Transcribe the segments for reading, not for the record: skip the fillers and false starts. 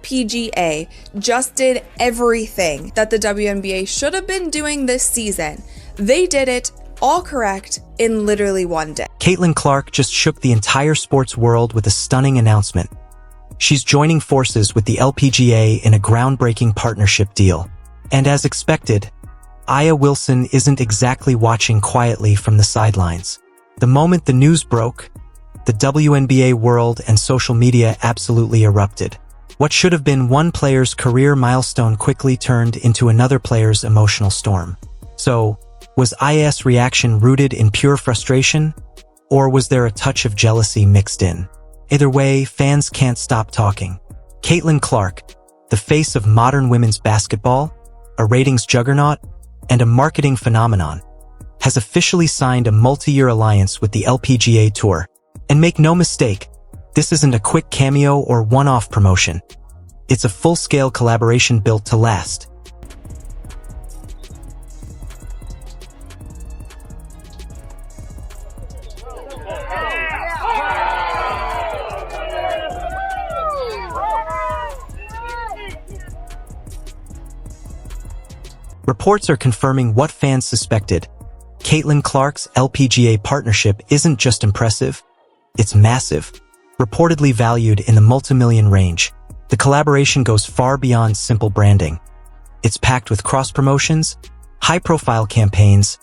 LPGA just did everything that the WNBA should have been doing this season. They did it all correct in literally one day. Caitlin Clark just shook the entire sports world with a stunning announcement. She's joining forces with the LPGA in a groundbreaking partnership deal. And as expected, Aya Wilson isn't exactly watching quietly from the sidelines. The moment the news broke, the WNBA world and social media absolutely erupted. What should have been one player's career milestone quickly turned into another player's emotional storm. So, was Aya's reaction rooted in pure frustration, or was there a touch of jealousy mixed in? Either way, fans can't stop talking. Caitlin Clark, the face of modern women's basketball, a ratings juggernaut, and a marketing phenomenon, has officially signed a multi-year alliance with the LPGA Tour. And make no mistake, this isn't a quick cameo or one-off promotion. It's a full-scale collaboration built to last. Reports are confirming what fans suspected. Caitlin Clark's LPGA partnership isn't just impressive, it's massive, reportedly valued in the multi-million range. The collaboration goes far beyond simple branding. It's packed with cross-promotions, high-profile campaigns,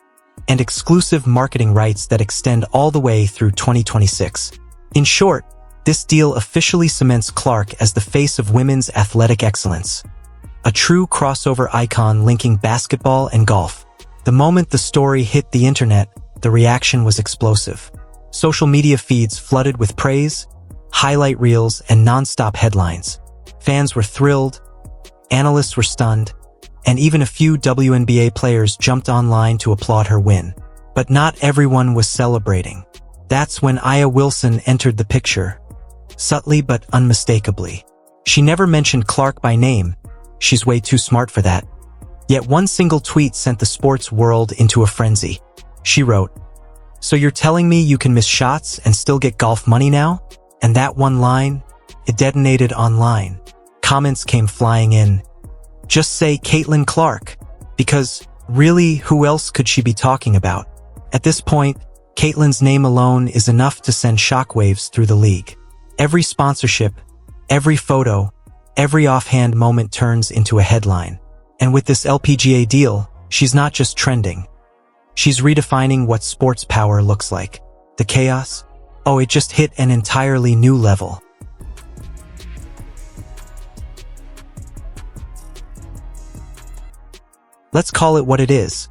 and exclusive marketing rights that extend all the way through 2026. In short, this deal officially cements Clark as the face of women's athletic excellence. A true crossover icon linking basketball and golf. The moment the story hit the internet, the reaction was explosive. Social media feeds flooded with praise, highlight reels, and non-stop headlines. Fans were thrilled, analysts were stunned, and even a few WNBA players jumped online to applaud her win. But not everyone was celebrating. That's when Aya Wilson entered the picture, subtly but unmistakably. She never mentioned Clark by name. She's way too smart for that. Yet one single tweet sent the sports world into a frenzy. She wrote, "So you're telling me you can miss shots and still get golf money now?" And that one line, it detonated online. Comments came flying in. Just say Caitlin Clark, because really, who else could she be talking about? At this point, Caitlin's name alone is enough to send shockwaves through the league. Every sponsorship, every photo, every offhand moment turns into a headline. And with this LPGA deal, she's not just trending. She's redefining what sports power looks like. The chaos? Oh, it just hit an entirely new level. Let's call it what it is.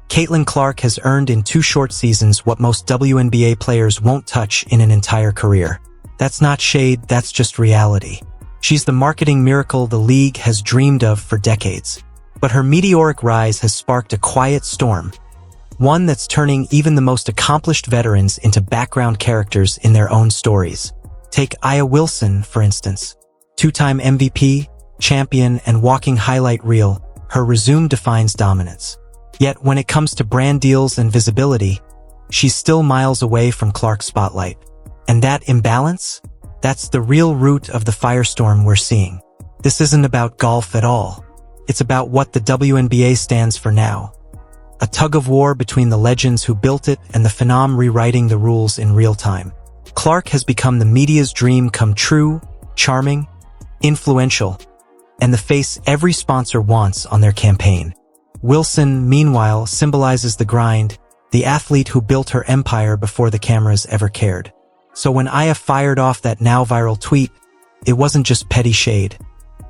Caitlin Clark has earned in 2 short seasons what most WNBA players won't touch in an entire career. That's not shade, that's just reality. She's the marketing miracle the league has dreamed of for decades. But her meteoric rise has sparked a quiet storm, one that's turning even the most accomplished veterans into background characters in their own stories. Take Aya Wilson, for instance. 2-time MVP, champion, and walking highlight reel, her resume defines dominance. Yet when it comes to brand deals and visibility, she's still miles away from Clark's spotlight. And that imbalance? That's the real root of the firestorm we're seeing. This isn't about golf at all. It's about what the WNBA stands for now. A tug-of-war between the legends who built it and the phenom rewriting the rules in real time. Clark has become the media's dream come true, charming, influential, and the face every sponsor wants on their campaign. Wilson, meanwhile, symbolizes the grind, the athlete who built her empire before the cameras ever cared. So when Aya fired off that now viral tweet, it wasn't just petty shade.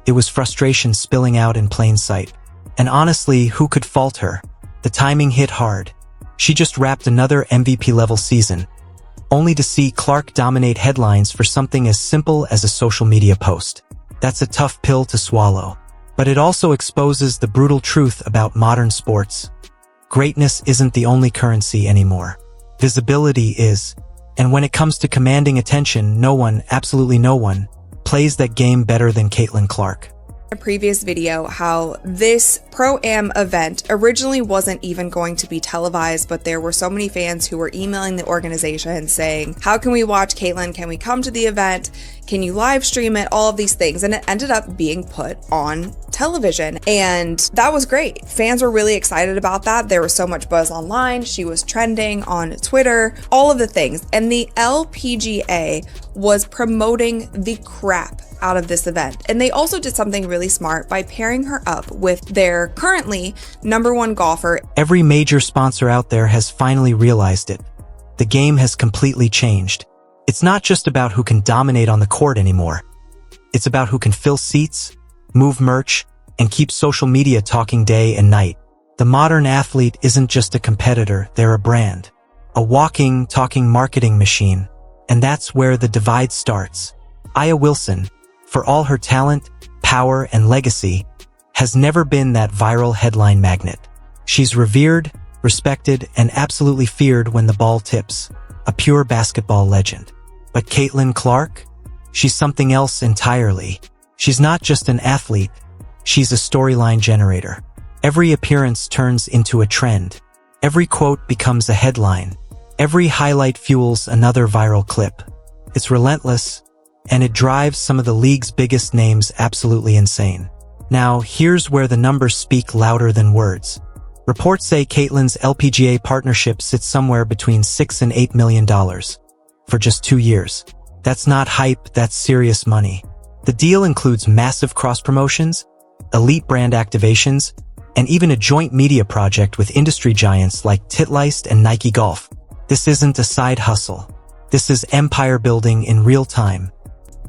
It was frustration spilling out in plain sight. And honestly, who could fault her? The timing hit hard. She just wrapped another MVP-level season, only to see Clark dominate headlines for something as simple as a social media post. That's a tough pill to swallow. But it also exposes the brutal truth about modern sports. Greatness isn't the only currency anymore. Visibility is. And when it comes to commanding attention, no one, absolutely no one, plays that game better than Caitlin Clark. A previous video how this Pro-Am event originally wasn't even going to be televised, but there were so many fans who were emailing the organization saying, how can we watch Caitlin? Can we come to the event? Can you live stream it? All of these things. And it ended up being put on television. And that was great. Fans were really excited about that. There was so much buzz online. She was trending on Twitter, all of the things. And the LPGA was promoting the crap out of this event. And they also did something really smart by pairing her up with their currently #1 golfer. Every major sponsor out there has finally realized it. The game has completely changed. It's not just about who can dominate on the court anymore. It's about who can fill seats, move merch, and keep social media talking day and night. The modern athlete isn't just a competitor, they're a brand. A walking, talking marketing machine. And that's where the divide starts. Aya Wilson, for all her talent, power, and legacy, has never been that viral headline magnet. She's revered, respected, and absolutely feared when the ball tips. A pure basketball legend. But Caitlin Clark? She's something else entirely. She's not just an athlete. She's a storyline generator. Every appearance turns into a trend. Every quote becomes a headline. Every highlight fuels another viral clip. It's relentless, and it drives some of the league's biggest names absolutely insane. Now, here's where the numbers speak louder than words. Reports say Caitlin's LPGA partnership sits somewhere between $6 and $8 million for just 2 years. That's not hype, that's serious money. The deal includes massive cross-promotions, elite brand activations, and even a joint media project with industry giants like Titleist and Nike Golf. This isn't a side hustle. This is empire building in real time.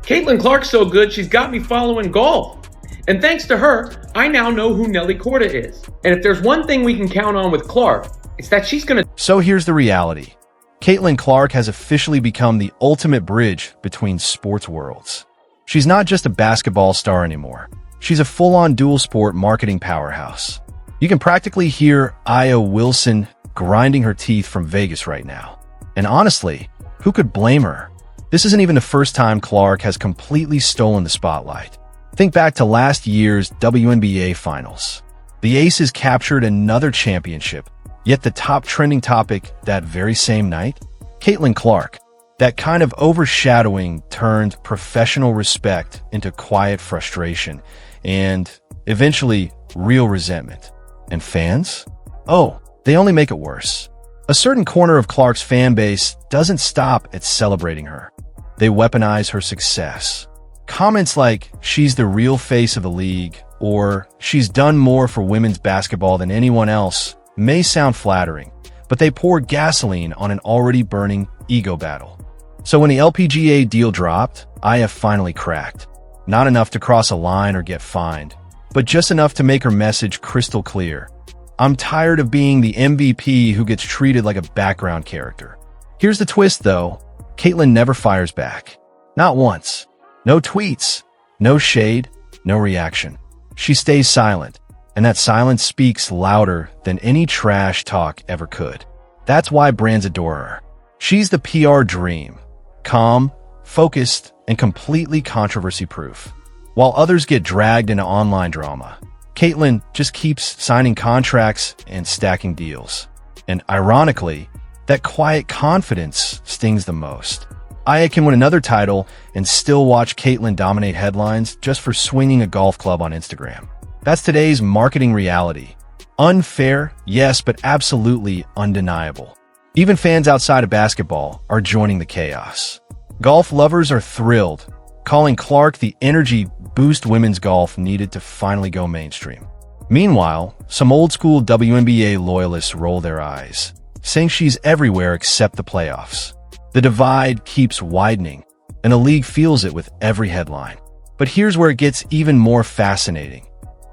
Caitlin Clark's so good, she's got me following golf. And thanks to her, I now know who Nelly Korda is. And if there's one thing we can count on with Clark, it's that she's gonna... So here's the reality. Caitlin Clark has officially become the ultimate bridge between sports worlds. She's not just a basketball star anymore. She's a full-on dual-sport marketing powerhouse. You can practically hear Aya Wilson grinding her teeth from Vegas right now. And honestly, who could blame her? This isn't even the first time Clark has completely stolen the spotlight. Think back to last year's WNBA Finals. The Aces captured another championship, yet the top trending topic that very same night? Caitlin Clark. That kind of overshadowing turned professional respect into quiet frustration and, eventually, real resentment. And fans? Oh, they only make it worse. A certain corner of Clark's fan base doesn't stop at celebrating her. They weaponize her success. Comments like, she's the real face of the league, or she's done more for women's basketball than anyone else, may sound flattering, but they pour gasoline on an already burning ego battle. So when the LPGA deal dropped, Aya finally cracked. Not enough to cross a line or get fined, but just enough to make her message crystal clear. I'm tired of being the MVP who gets treated like a background character. Here's the twist, though. Caitlin never fires back. Not once. No tweets. No shade. No reaction. She stays silent, and that silence speaks louder than any trash talk ever could. That's why brands adore her. She's the PR dream. Calm, focused, and completely controversy-proof. While others get dragged into online drama, Caitlin just keeps signing contracts and stacking deals. And ironically, that quiet confidence stings the most. Aya can win another title and still watch Caitlin dominate headlines just for swinging a golf club on Instagram. That's today's marketing reality. Unfair, yes, but absolutely undeniable. Even fans outside of basketball are joining the chaos. Golf lovers are thrilled, calling Clark the energy boost women's golf needed to finally go mainstream. Meanwhile, some old-school WNBA loyalists roll their eyes, saying she's everywhere except the playoffs. The divide keeps widening, and the league feels it with every headline. But here's where it gets even more fascinating.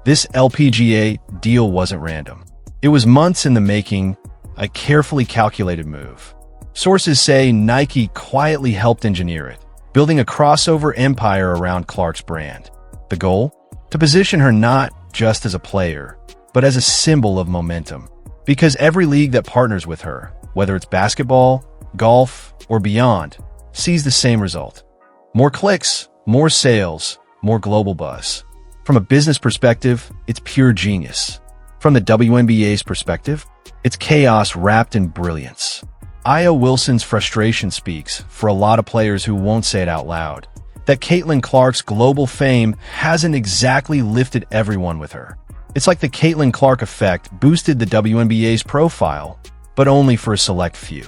This LPGA deal wasn't random. It was months in the making, a carefully calculated move. Sources say Nike quietly helped engineer it, building a crossover empire around Clark's brand. The goal? To position her not just as a player, but as a symbol of momentum. Because every league that partners with her, whether it's basketball, golf, or beyond, sees the same result. More clicks, more sales, more global buzz. From a business perspective, it's pure genius. From the WNBA's perspective, it's chaos wrapped in brilliance. Aya Wilson's frustration speaks for a lot of players who won't say it out loud. that Caitlin Clark's global fame hasn't exactly lifted everyone with her. It's like the Caitlin Clark effect boosted the WNBA's profile, but only for a select few.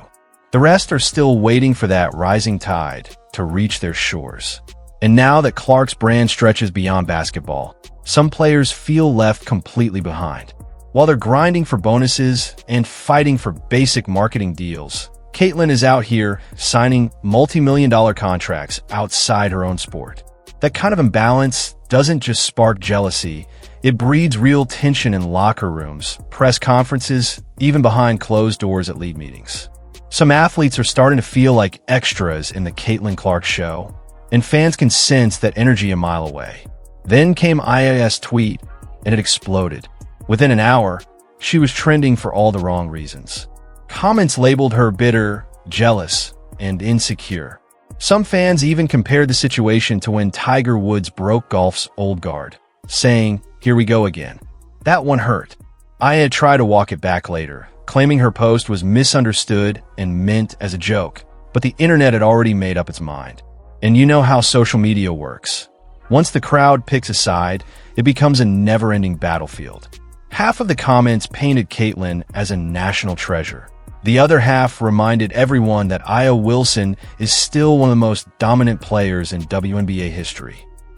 The rest are still waiting for that rising tide to reach their shores. And now that Clark's brand stretches beyond basketball, some players feel left completely behind. While they're grinding for bonuses and fighting for basic marketing deals, Caitlin is out here signing multi-million-dollar contracts outside her own sport. That kind of imbalance doesn't just spark jealousy, it breeds real tension in locker rooms, press conferences, even behind closed doors at league meetings. Some athletes are starting to feel like extras in the Caitlin Clark show, and fans can sense that energy a mile away. Then came IA's tweet, and it exploded. Within an hour, she was trending for all the wrong reasons. Comments labeled her bitter, jealous, and insecure. Some fans even compared the situation to when Tiger Woods broke golf's old guard, saying, "Here we go again." That one hurt. Aya tried to walk it back later, claiming her post was misunderstood and meant as a joke, but the internet had already made up its mind. And you know how social media works. Once the crowd picks a side, it becomes a never-ending battlefield. Half of the comments painted Caitlin as a national treasure. The other half reminded everyone that Aya Wilson is still one of the most dominant players in WNBA history.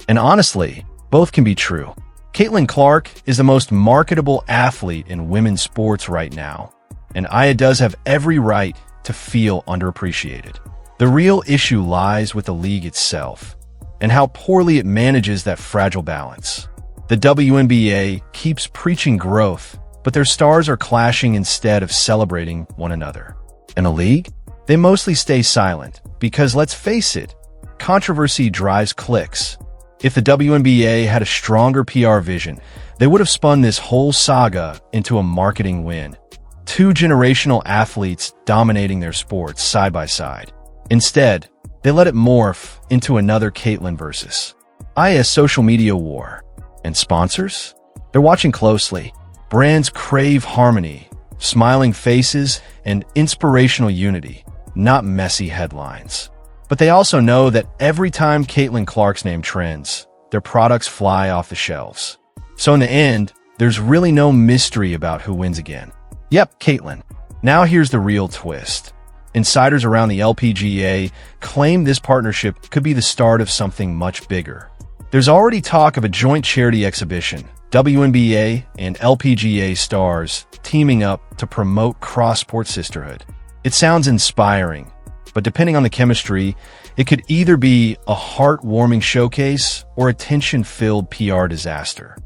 And honestly, both can be true. Caitlin Clark is the most marketable athlete in women's sports right now, and Aya does have every right to feel underappreciated. The real issue lies with the league itself, and how poorly it manages that fragile balance. The WNBA keeps preaching growth, but their stars are clashing instead of celebrating one another. In a league, they mostly stay silent, because let's face it, controversy drives clicks. If the WNBA had a stronger PR vision, they would have spun this whole saga into a marketing win. Two generational athletes dominating their sports side by side. Instead, they let it morph into another Caitlin versus Aya's social media war. And sponsors? They're watching closely. Brands crave harmony, smiling faces, and inspirational unity, not messy headlines. But they also know that every time Caitlin Clark's name trends, their products fly off the shelves. So in the end, there's really no mystery about who wins again. Yep, Caitlin. Now here's the real twist. Insiders around the LPGA claim this partnership could be the start of something much bigger. There's already talk of a joint charity exhibition, WNBA and LPGA stars teaming up to promote cross-sport sisterhood. It sounds inspiring, but depending on the chemistry, it could either be a heartwarming showcase or a tension-filled PR disaster.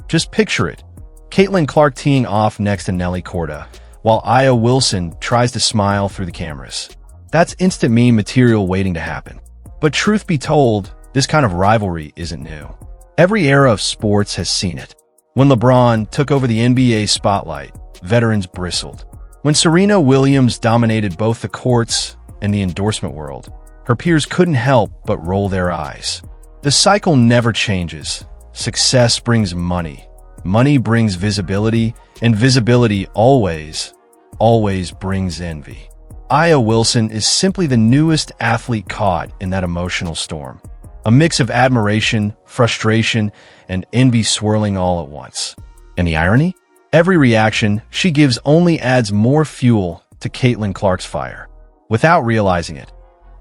Just picture it. Caitlin Clark teeing off next to Nelly Korda, while Aya Wilson tries to smile through the cameras. That's instant meme material waiting to happen. But truth be told, this kind of rivalry isn't new. Every era of sports has seen it. When LeBron took over the NBA spotlight, veterans bristled. When Serena Williams dominated both the courts and the endorsement world, her peers couldn't help but roll their eyes. The cycle never changes. Success brings money. Money brings visibility, and visibility always brings envy. Aya Wilson is simply the newest athlete caught in that emotional storm. A mix of admiration, frustration, and envy swirling all at once. And the irony? Every reaction she gives only adds more fuel to Caitlin Clark's fire. Without realizing it,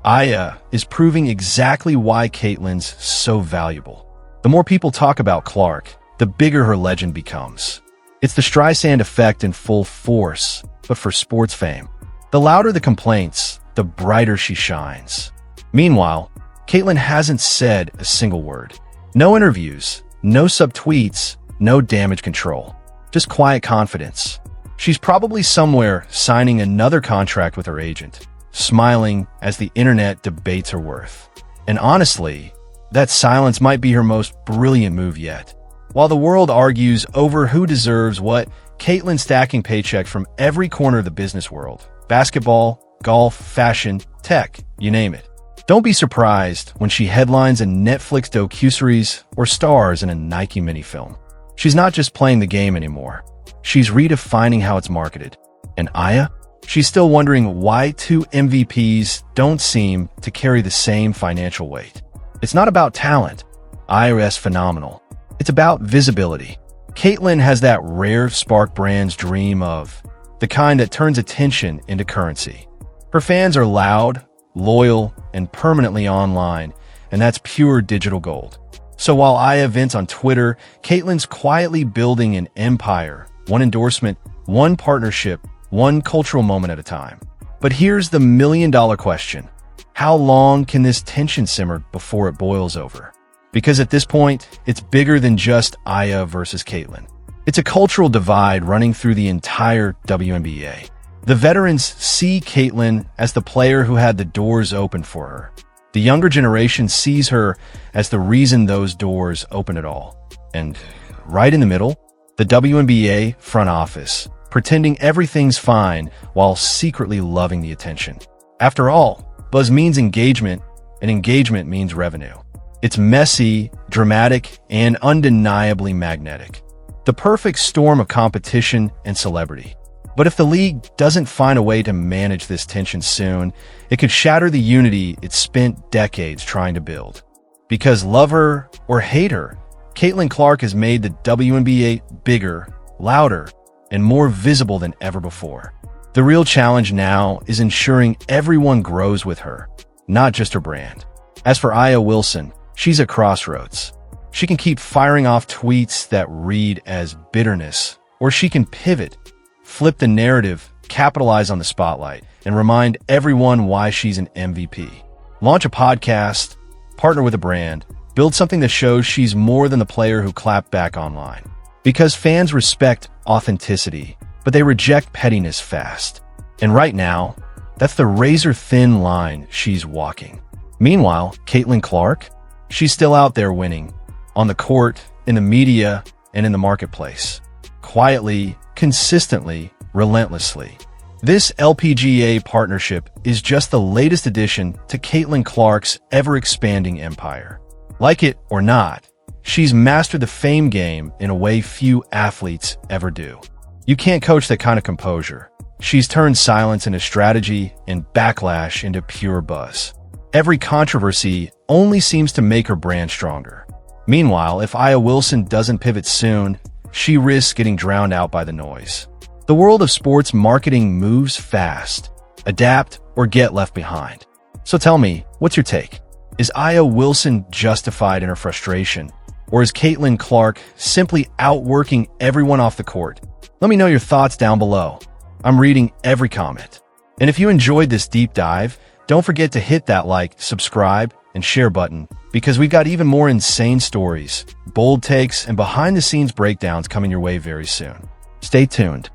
Aya is proving exactly why Caitlin's so valuable. The more people talk about Clark, the bigger her legend becomes. It's the Streisand effect in full force, but for sports fame. The louder the complaints, the brighter she shines. Meanwhile, Caitlin hasn't said a single word. No interviews, no subtweets, no damage control. Just quiet confidence. She's probably somewhere signing another contract with her agent, smiling as the internet debates her worth. And honestly, that silence might be her most brilliant move yet. While the world argues over who deserves what, Caitlin's stacking paychecks from every corner of the business world. Basketball, golf, fashion, tech, you name it. Don't be surprised when she headlines a Netflix docuseries or stars in a Nike mini-film. She's not just playing the game anymore. She's redefining how it's marketed. And Aya? She's still wondering why two MVPs don't seem to carry the same financial weight. It's not about talent. Aya's phenomenal. It's about visibility. Caitlyn has that rare spark brands dream of, the kind that turns attention into currency. Her fans are loud, loyal, and permanently online, and that's pure digital gold. So while Aya vents on Twitter, Caitlyn's quietly building an empire, one endorsement, one partnership, one cultural moment at a time. But here's the million-dollar question. How long can this tension simmer before it boils over? Because at this point, it's bigger than just Aya versus Caitlyn. It's a cultural divide running through the entire WNBA. The veterans see Caitlyn as the player who had the doors open for her. The younger generation sees her as the reason those doors open at all. And right in the middle, the WNBA front office, pretending everything's fine while secretly loving the attention. After all, buzz means engagement, and engagement means revenue. It's messy, dramatic, and undeniably magnetic. The perfect storm of competition and celebrity. But if the league doesn't find a way to manage this tension soon, it could shatter the unity it's spent decades trying to build. Because love her or hate her, Caitlyn Clark has made the WNBA bigger, louder, and more visible than ever before. The real challenge now is ensuring everyone grows with her, not just her brand. As for Aya Wilson, she's at crossroads. She can keep firing off tweets that read as bitterness, or she can pivot, flip the narrative, capitalize on the spotlight, and remind everyone why she's an MVP. Launch a podcast, partner with a brand, build something that shows she's more than the player who clapped back online. Because fans respect authenticity, but they reject pettiness fast. And right now, that's the razor-thin line she's walking. Meanwhile, Caitlyn Clark, she's still out there winning, on the court, in the media, and in the marketplace. Quietly, consistently, relentlessly. This LPGA partnership is just the latest addition to Caitlyn Clark's ever-expanding empire. Like it or not, she's mastered the fame game in a way few athletes ever do. You can't coach that kind of composure. She's turned silence into strategy and backlash into pure buzz. Every controversy only seems to make her brand stronger. Meanwhile, if Aya Wilson doesn't pivot soon, she risks getting drowned out by the noise. The world of sports marketing moves fast. Adapt or get left behind. So tell me, what's your take? Is Aya Wilson justified in her frustration? Or is Caitlyn Clark simply outworking everyone off the court? Let me know your thoughts down below. I'm reading every comment. And if you enjoyed this deep dive, don't forget to hit that like, subscribe, and share button, because we've got even more insane stories, bold takes, and behind-the-scenes breakdowns coming your way very soon. Stay tuned.